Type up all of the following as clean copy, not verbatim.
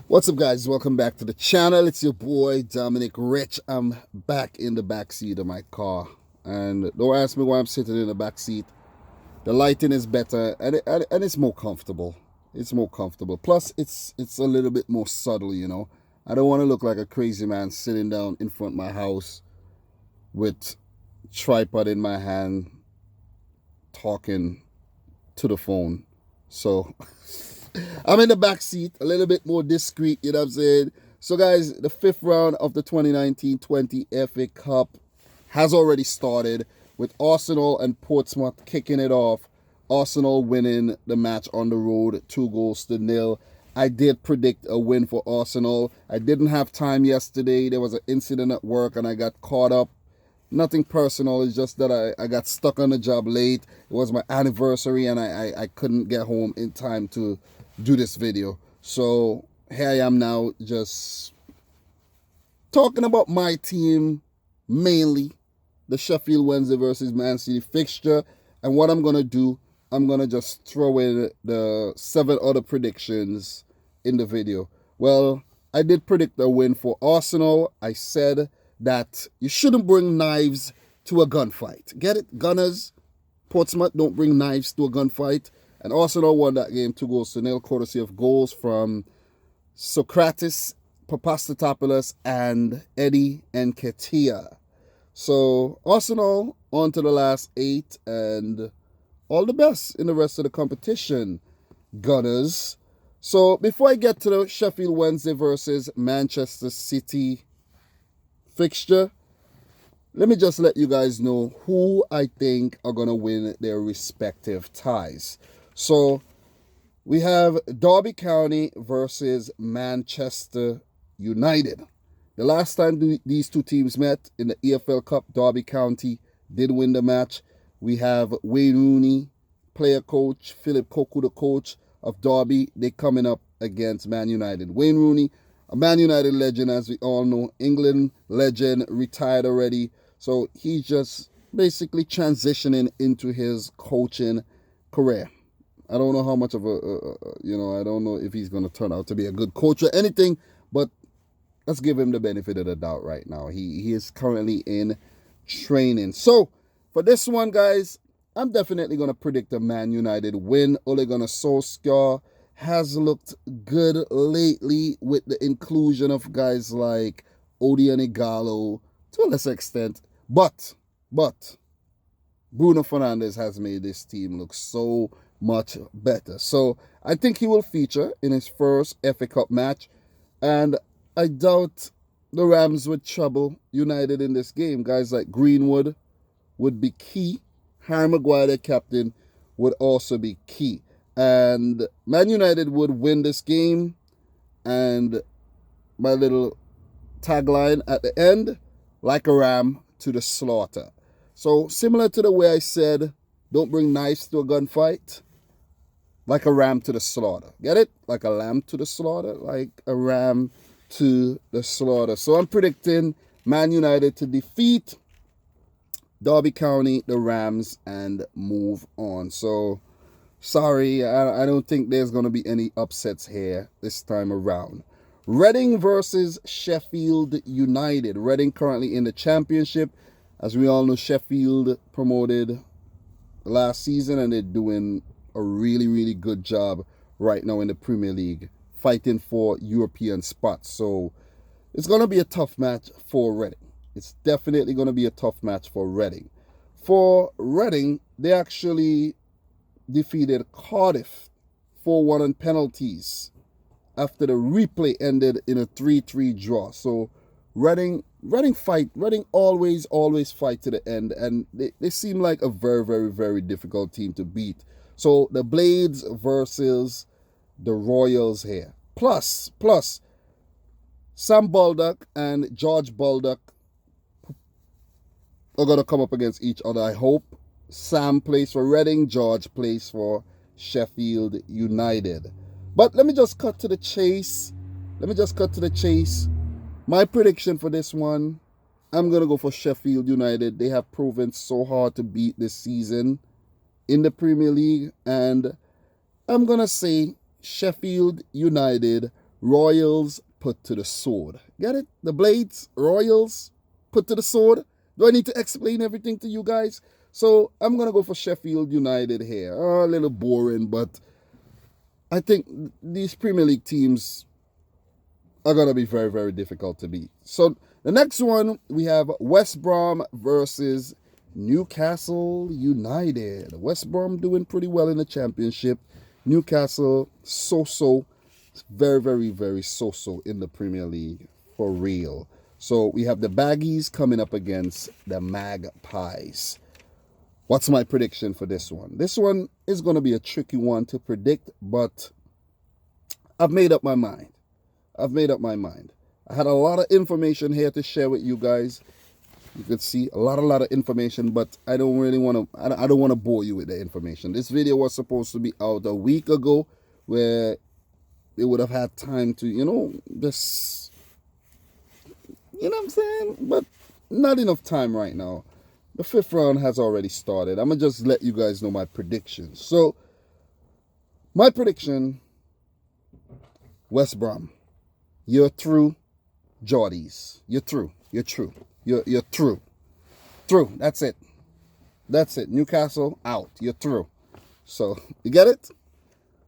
What's up, guys? Welcome back to the channel. It's your boy Dominic Rich. I'm back in the back seat of my car, and don't ask me why I'm sitting in the back seat. The lighting is better, and it's more comfortable. It's more comfortable. Plus, it's a little bit more subtle. I don't want to look like a crazy man sitting down in front of my house with tripod in my hand, talking to the phone. So I'm in the back seat, a little bit more discreet, you know what I'm saying? So, guys, the fifth round of the 2019-20 FA Cup has already started with Arsenal and Portsmouth kicking it off. Arsenal winning the match on the road, 2-0. I did predict a win for Arsenal. I didn't have time yesterday. There was an incident at work and I got caught up. Nothing personal. It's just that I got stuck on the job late. It was my anniversary and I couldn't get home in time to do this video. So here I am now, just talking about my team, mainly the Sheffield Wednesday versus Man City fixture. And what I'm going to do, I'm going to just throw in the 7 other predictions in the video. Well, I did predict a win for Arsenal. I said that you shouldn't bring knives to a gunfight. Get it? Gunners, Portsmouth, don't bring knives to a gunfight. And Arsenal won that game 2-0, courtesy of goals from Socrates, Papastatopoulos, and Eddie Nketiah. So Arsenal on to the last 8, and all the best in the rest of the competition, Gunners. So before I get to the Sheffield Wednesday versus Manchester City fixture, let me just let you guys know who I think are going to win their respective ties. So we have Derby County versus Manchester United. The last time these two teams met in the EFL Cup, Derby County did win the match. We have Wayne Rooney, player coach, Philip Cocu, the coach of Derby. They're coming up against Man United. Wayne Rooney, a Man United legend, as we all know, England legend, retired already. So he's just basically transitioning into his coaching career. I don't know how much of I don't know if he's going to turn out to be a good coach or anything, but let's give him the benefit of the doubt right now. He is currently in training. So for this one, guys, I'm definitely going to predict a Man United win. Ole Gunnar Solskjaer has looked good lately with the inclusion of guys like Odion Ighalo to a lesser extent. But Bruno Fernandes has made this team look so much better. So I think he will feature in his first FA Cup match. And I doubt the Rams would trouble United in this game. Guys like Greenwood would be key. Harry Maguire, the captain, would also be key. And Man United would win this game. And my little tagline at the end, like a ram to the slaughter. So similar to the way I said, don't bring knives to a gunfight, like a ram to the slaughter. Get it? Like a lamb to the slaughter, like a ram to the slaughter. So I'm predicting Man United to defeat Derby County, the Rams, and move on. So sorry, I don't think there's going to be any upsets here this time around. Reading versus Sheffield United. Reading currently in the championship. As we all know, Sheffield promoted last season and they're doing a really, really good job right now in the Premier League, fighting for European spots. So it's going to be a tough match for Reading. It's definitely going to be a tough match for Reading. For Reading, they actually defeated Cardiff 4-1 on penalties after the replay ended in a 3-3 draw. So Reading always fight to the end, and they seem like a very, very, very difficult team to beat. So the Blades versus the Royals here. Plus, Sam Baldock and George Baldock are going to come up against each other, I hope. Sam plays for Reading, George plays for Sheffield United. But let me just cut to the chase. My prediction for this one, I'm going to go for Sheffield United. They have proven so hard to beat this season in the Premier League. And I'm going to say Sheffield United Royals put to the sword. Get it? The Blades, Royals put to the sword. Do I need to explain everything to you guys? So I'm going to go for Sheffield United here. A little boring, but I think these Premier League teams are going to be very, very difficult to beat. So the next one, we have West Brom versus Newcastle United. West Brom doing pretty well in the championship. Newcastle, so-so. Very, very, very so-so in the Premier League, for real. So we have the Baggies coming up against the Magpies. What's my prediction for this one? This one is going to be a tricky one to predict, but I've made up my mind. I had a lot of information here to share with you guys. You can see a lot of information, but I don't really want to, I don't want to bore you with the information. This video was supposed to be out a week ago, where they would have had time to, just, what I'm saying? But not enough time right now. The 5th round has already started. I'm going to just let you guys know my predictions. So, my prediction, West Brom. You're through, Geordies. You're through. You're through. You're through. Through. That's it. Newcastle, out. You're through. So, you get it?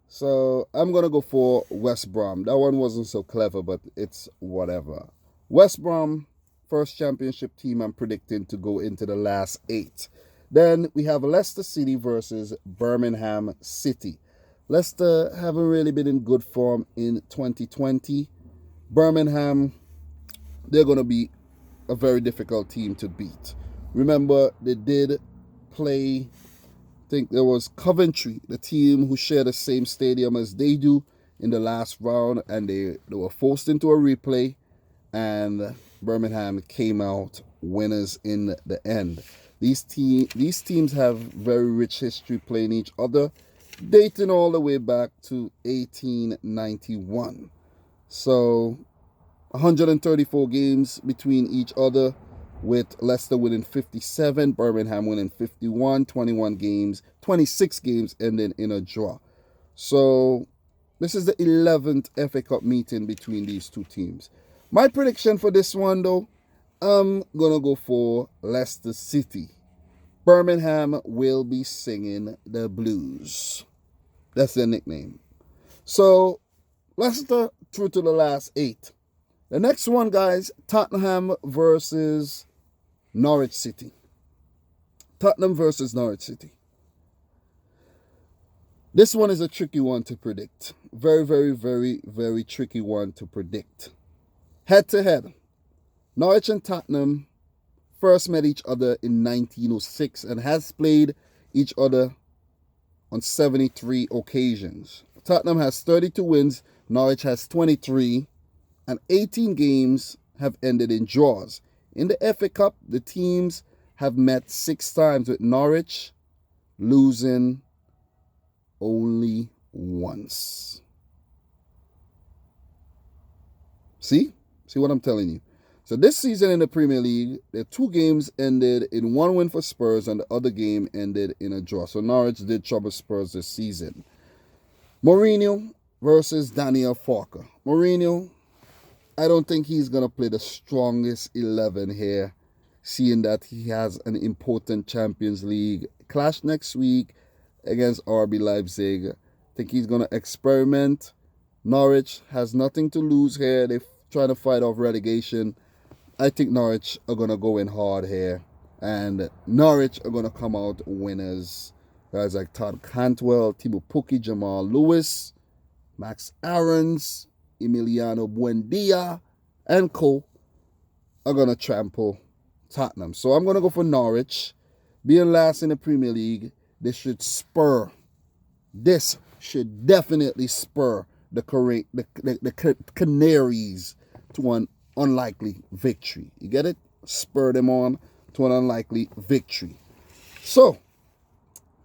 So, I'm going to go for West Brom. That one wasn't so clever, but it's whatever. West Brom, first championship team I'm predicting to go into the last 8. Then we have Leicester City versus Birmingham City. Leicester haven't really been in good form in 2020. Birmingham, they're going to be a very difficult team to beat. Remember, they did play, I think there was Coventry, the team who share the same stadium as they do, in the last round, and they were forced into a replay, and Birmingham came out winners in the end. These teams have very rich history playing each other, dating all the way back to 1891. So 134 games between each other, with Leicester winning 57, Birmingham winning 51, 26 games ending in a draw. So this is the 11th FA Cup meeting between these two teams. My prediction for this one, though, I'm going to go for Leicester City. Birmingham will be singing the blues. That's their nickname. So, Leicester through to the last 8. The next one, guys, Tottenham versus Norwich City. Tottenham versus Norwich City. This one is a tricky one to predict. Very, very, very, very tricky one to predict. Head to head, Norwich and Tottenham first met each other in 1906 and has played each other on 73 occasions. Tottenham has 32 wins, Norwich has 23, and 18 games have ended in draws. In the FA Cup, the teams have met 6 times, with Norwich losing only once. See what I'm telling you? So this season in the Premier League, the 2 games ended in 1 win for Spurs, and the other game ended in a draw. So Norwich did trouble Spurs this season. Mourinho versus Daniel Farke. Mourinho, I don't think he's going to play the strongest 11 here, seeing that he has an important Champions League clash next week against RB Leipzig. I think he's going to experiment. Norwich has nothing to lose here. They're trying to fight off relegation. I think Norwich are going to go in hard here, and Norwich are going to come out winners. Guys like Todd Cantwell, Thibaut Pukki, Jamal Lewis, Max Aarons, Emiliano Buendia, and co. are going to trample Tottenham. So I'm going to go for Norwich. Being last in the Premier League, this should definitely spur the Canaries to an unlikely victory. You get it? Spur them on to an unlikely victory. So,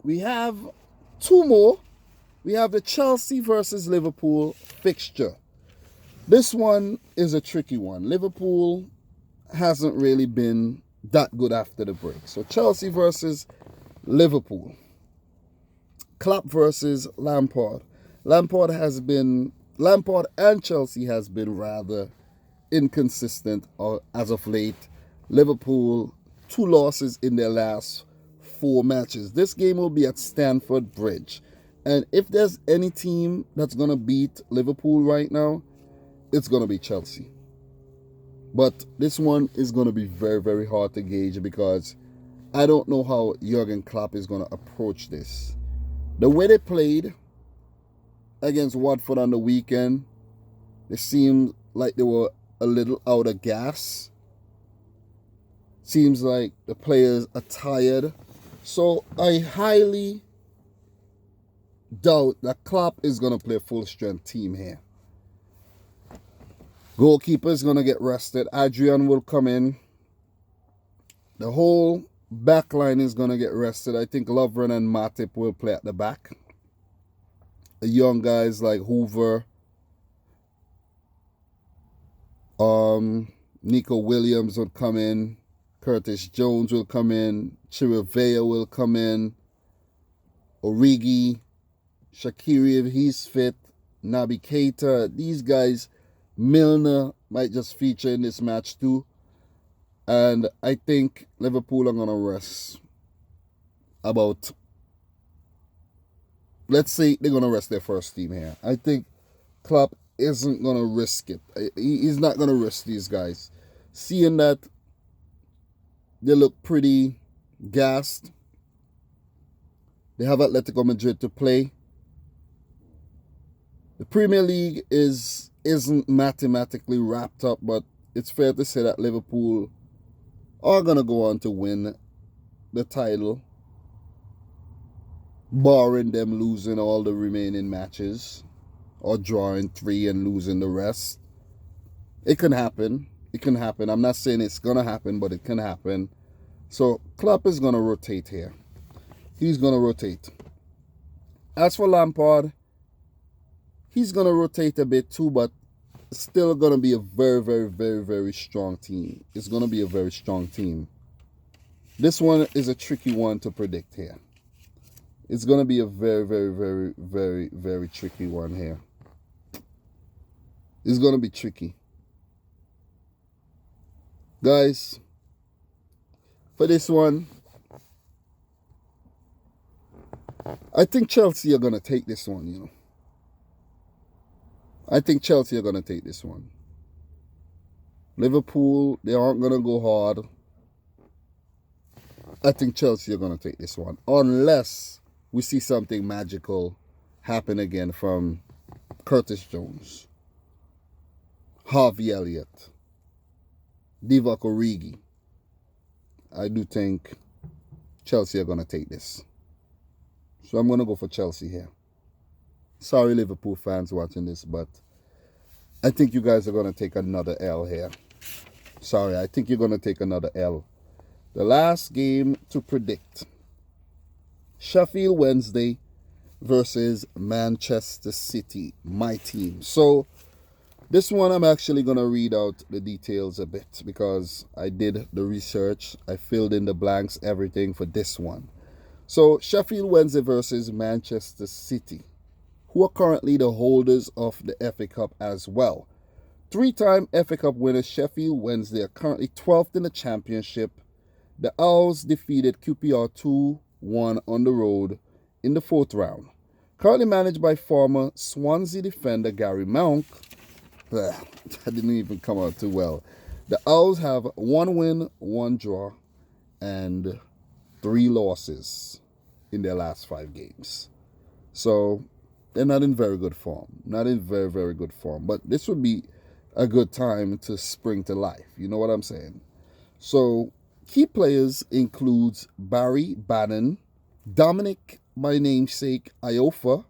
we have 2 more. We have the Chelsea versus Liverpool fixture. This one is a tricky one. Liverpool hasn't really been that good after the break. So, Chelsea versus Liverpool. Klopp versus Lampard. Lampard has been Lampard and Chelsea has been rather inconsistent as of late. Liverpool, 2 losses in their last 4 matches. This game will be at Stamford Bridge. And if there's any team that's going to beat Liverpool right now, it's going to be Chelsea. But this one is going to be very, very hard to gauge because I don't know how Jurgen Klopp is going to approach this. The way they played against Watford on the weekend, it seemed like they were a little out of gas. Seems like the players are tired. So I highly doubt that Klopp is going to play a full-strength team here. Goalkeeper is going to get rested. Adrian will come in. The whole back line is going to get rested. I think Lovren and Matip will play at the back. The young guys like Hoover, Nico Williams will come in. Curtis Jones will come in. Chirivella will come in. Origi, Shaqiri if he's fit. Naby Keita. These guys, Milner might just feature in this match too. And I think Liverpool are going to rest about, let's say they're going to rest their first team here. I think Klopp isn't going to risk it. He's not going to risk these guys. Seeing that they look pretty gassed. They have Atletico Madrid to play. The Premier League isn't mathematically wrapped up, but it's fair to say that Liverpool are going to go on to win the title, barring them losing all the remaining matches or drawing 3 and losing the rest. It can happen. It can happen. I'm not saying it's going to happen, but it can happen. So Klopp is going to rotate here. He's going to rotate. As for Lampard, he's going to rotate a bit too, but still going to be a very, very, very, very strong team. It's going to be a very strong team. This one is a tricky one to predict here. It's going to be a very, very, very, very, very tricky one here. It's going to be tricky. Guys, for this one, I think Chelsea are going to take this one, you know. I think Chelsea are going to take this one. Liverpool, they aren't going to go hard. I think Chelsea are going to take this one. Unless we see something magical happen again from Curtis Jones, Harvey Elliott, Divock Origi. I do think Chelsea are going to take this. So I'm going to go for Chelsea here. Sorry, Liverpool fans watching this, but I think you guys are going to take another L here. Sorry, I think you're going to take another L. The last game to predict. Sheffield Wednesday versus Manchester City, my team. So this one I'm actually going to read out the details a bit because I did the research. I filled in the blanks, everything for this one. So Sheffield Wednesday versus Manchester City, who are currently the holders of the FA Cup as well. 3-time FA Cup winners Sheffield Wednesday are currently 12th in the championship. The Owls defeated QPR 2-1 on the road in the 4th round. Currently managed by former Swansea defender Gary Mount. That didn't even come out too well. The Owls have 1 win, 1 draw, and 3 losses in their last 5 games. So they're not in very good form. Not in very, very good form. But this would be a good time to spring to life. You know what I'm saying? So key players includes Barry Bannon, Dominic, my namesake, Iofa,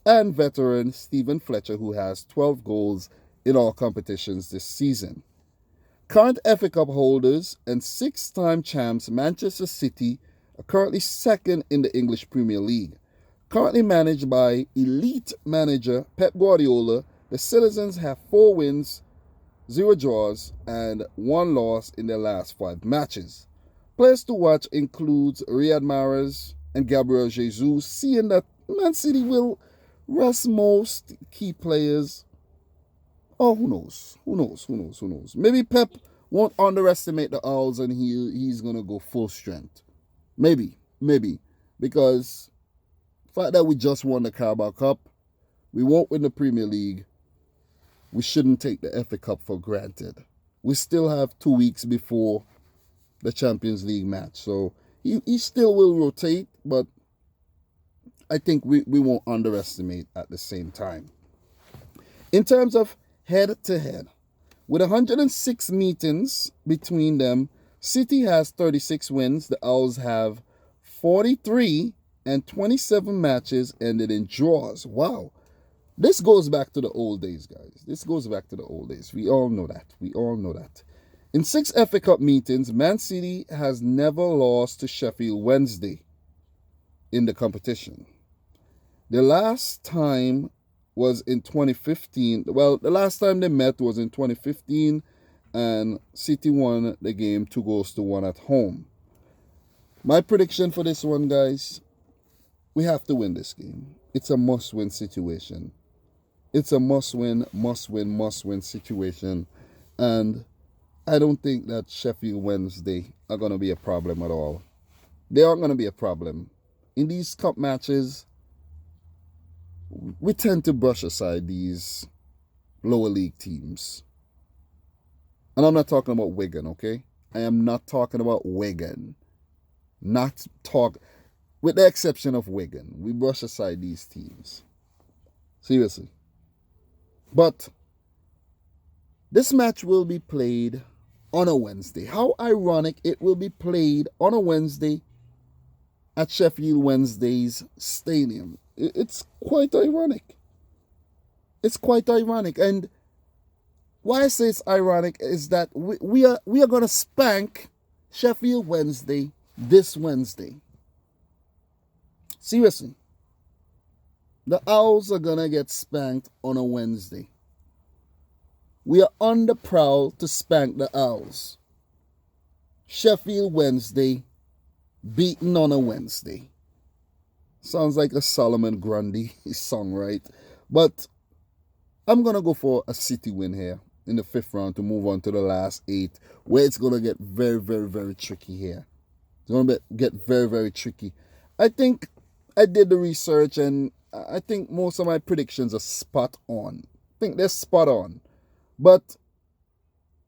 and veteran Stephen Fletcher, who has 12 goals in all competitions this season. Current FA Cup holders and 6-time champs Manchester City are currently 2nd in the English Premier League. Currently managed by elite manager Pep Guardiola, the Citizens have 4 wins, 0 draws, and 1 loss in their last 5 matches. Players to watch includes Riyad Mahrez and Gabriel Jesus, seeing that Man City will rest most key players. Oh, who knows? Who knows? Who knows? Who knows? Maybe Pep won't underestimate the Owls and he's gonna go full strength. Maybe. Because the fact that we just won the Carabao Cup, we won't win the Premier League. We shouldn't take the FA Cup for granted. We still have 2 weeks before the Champions League match. So he still will rotate, but I think we won't underestimate at the same time. In terms of head-to-head, with 106 meetings between them, City has 36 wins. The Owls have 43, and 27 matches ended in draws. Wow. This goes back to the old days, guys. This goes back to the old days. We all know that. In 6 FA Cup meetings, Man City has never lost to Sheffield Wednesday in the competition. The last time was in 2015. Well, the last time they met was in 2015, and City won the game 2-1 at home. My prediction for this one, guys, we have to win this game. It's a must-win situation. It's a must-win situation. And I don't think that Sheffield Wednesday are going to be a problem at all. They aren't going to be a problem. In these cup matches, we tend to brush aside these lower league teams. And I'm not talking about Wigan, okay? I am not talking about Wigan. With the exception of Wigan, we brush aside these teams. Seriously. But this match will be played on a Wednesday. How ironic it will be played on a Wednesday at Sheffield Wednesday's stadium. It's quite ironic. It's quite ironic. And why I say it's ironic is that we are going to spank Sheffield Wednesday this Wednesday. Seriously. The Owls are going to get spanked on a Wednesday. We are on the prowl to spank the Owls. Sheffield Wednesday, beaten on a Wednesday. Sounds like a Solomon Grundy song, right? But I'm going to go for a City win here in the 5th round to move on to the last 8, where it's going to get very, very, very tricky here. It's going to get very, very tricky. I think I did the research, and I think most of my predictions are spot on. I think they're spot on. But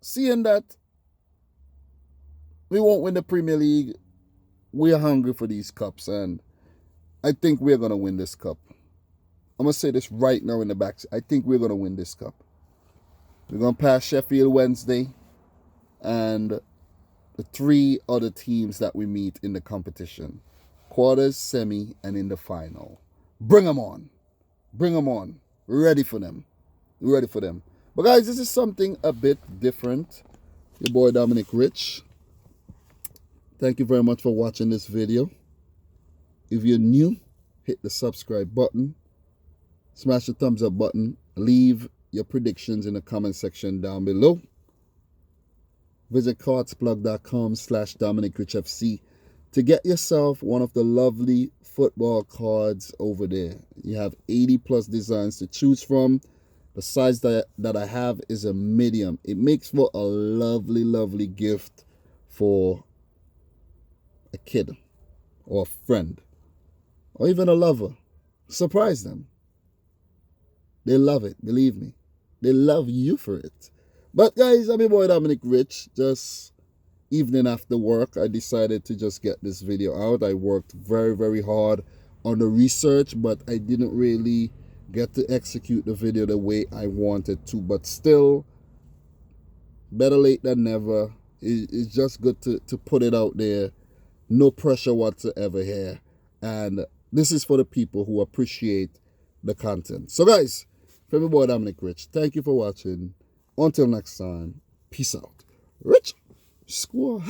seeing that we won't win the Premier League, we are hungry for these cups, and I think we're going to win this cup. I'm going to say this right now in the back. I think we're going to win this cup. We're going to pass Sheffield Wednesday and the 3 other teams that we meet in the competition. Quarters, semi, and in the final. Bring them on. Bring them on. We're ready for them. We're ready for them. But guys, this is something a bit different. Your boy Dominic Rich. Thank you very much for watching this video. If you're new, hit the subscribe button. Smash the thumbs up button. Leave your predictions in the comment section down below. Visit cardsplug.com/dominicrichfc to get yourself one of the lovely football cards over there. You have 80 plus designs to choose from. The size that I have is a medium. It makes for a lovely, lovely gift for a kid or a friend or even a lover. Surprise them. They love it, believe me. They love you for it. But guys, I'm your boy Dominic Rich. Just evening after work, I decided to just get this video out. I worked very, very hard on the research, but I didn't really get to execute the video the way I wanted to. But still, better late than never. It's just good to put it out there. No pressure whatsoever here. And this is for the people who appreciate the content. So guys, from your boy Dominic Rich, thank you for watching. Until next time, peace out. Rich Squad.